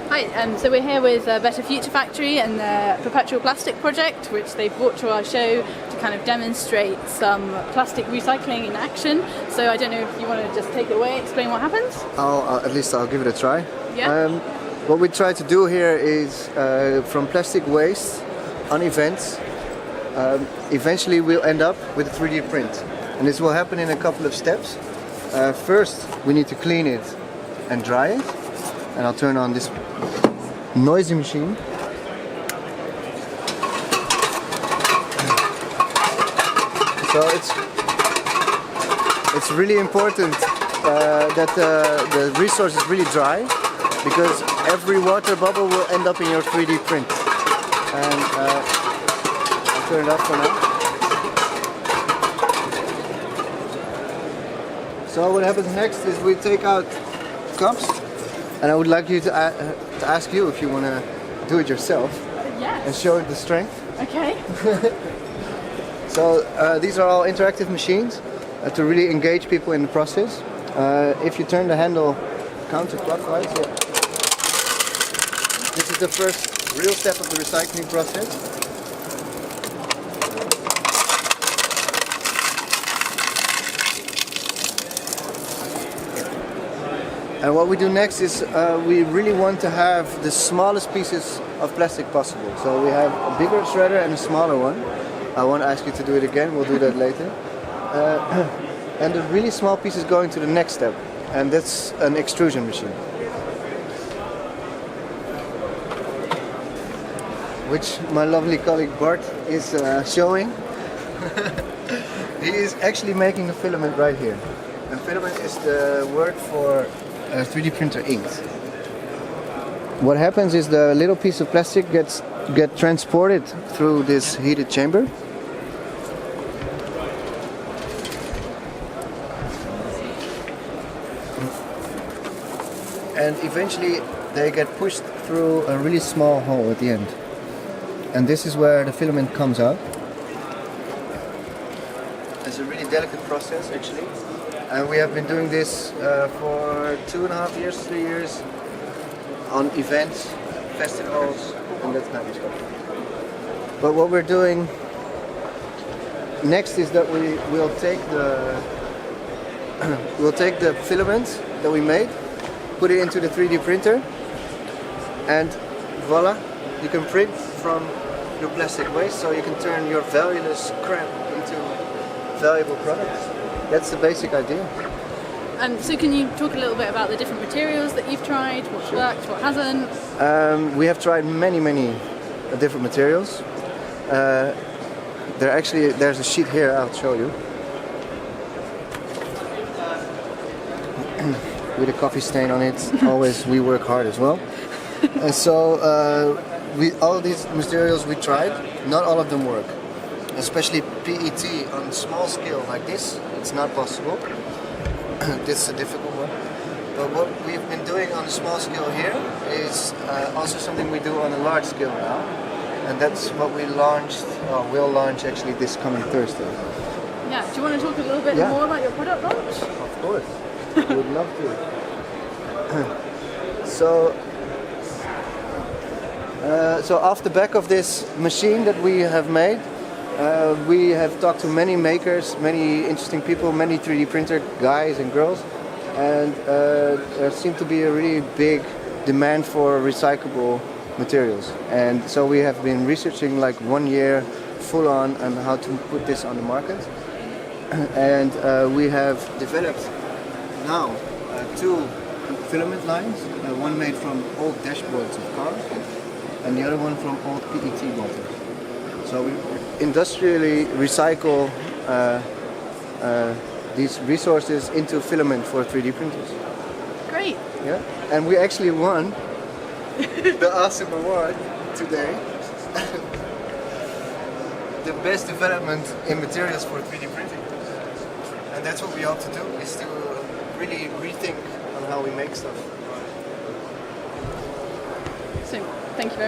Hi, so we're here with Better Future Factory and the Perpetual Plastic Project, which they've brought to our show to kind of demonstrate some plastic recycling in action. So I don't know if you want to just take it away, explain what happens? At least I'll give it a try. Yeah. What we try to do here is from plastic waste on events, eventually we'll end up with a 3D print. And this will happen in a couple of steps. First, we need to clean it and dry it. And I'll turn on this noisy machine. So it's really important that the resource is really dry, because every water bubble will end up in your 3D print. And I'll turn it off for now. So what happens next is we take out cups. And I would like you to ask you if you want to do it yourself. Yes. And show it the strength. Okay. So these are all interactive machines to really engage people in the process. If you turn the handle counterclockwise, this is the first real step of the recycling process. And what we do next is we really want to have the smallest pieces of plastic possible. So we have a bigger shredder and a smaller one. I won't ask you to do it again, we'll do that later. And the really small pieces going to the next step, and that's an extrusion machine. Which my lovely colleague Bart is showing. He is actually making a filament right here. And filament is the word for 3D printer inks. What happens is the little piece of plastic gets transported through this heated chamber. And eventually they get pushed through a really small hole at the end. And this is where the filament comes out. It's a really delicate process actually. And we have been doing this for 2.5 years, 3 years, on events, festivals, and that kind of stuff. But what we're doing next is that we'll take the filament that we made, put it into the 3D printer, and voila, you can print from your plastic waste, so you can turn your valueless scrap into valuable products. That's the basic idea. And so can you talk a little bit about the different materials that you've tried, what's worked, what hasn't? We have tried many different materials. There's a sheet here, I'll show you. With a coffee stain on it. Always we work hard as well. And so all these materials we tried, not all of them work. Especially PET on small scale like this, it's not possible. This is a difficult one. But what we've been doing on a small scale here is also something we do on a large scale now. And that's what we launched, will launch actually this coming Thursday. Yeah, do you want to talk a little bit more about your product launch? Of course, I would love to. So off the back of this machine that we have made, we have talked to many makers, many interesting people, many 3D printer guys and girls, and there seemed to be a really big demand for recyclable materials. And so we have been researching like 1 year full on how to put this on the market. And we have developed now 2 filament lines, one made from old dashboards of cars and the other one from old PET bottles. So we industrially recycle these resources into filament for 3D printers. Great. Yeah, and we actually won the awesome award today. The best development in materials for 3D printing. And that's what we hope to do, is to really rethink on how we make stuff. So, thank you very much.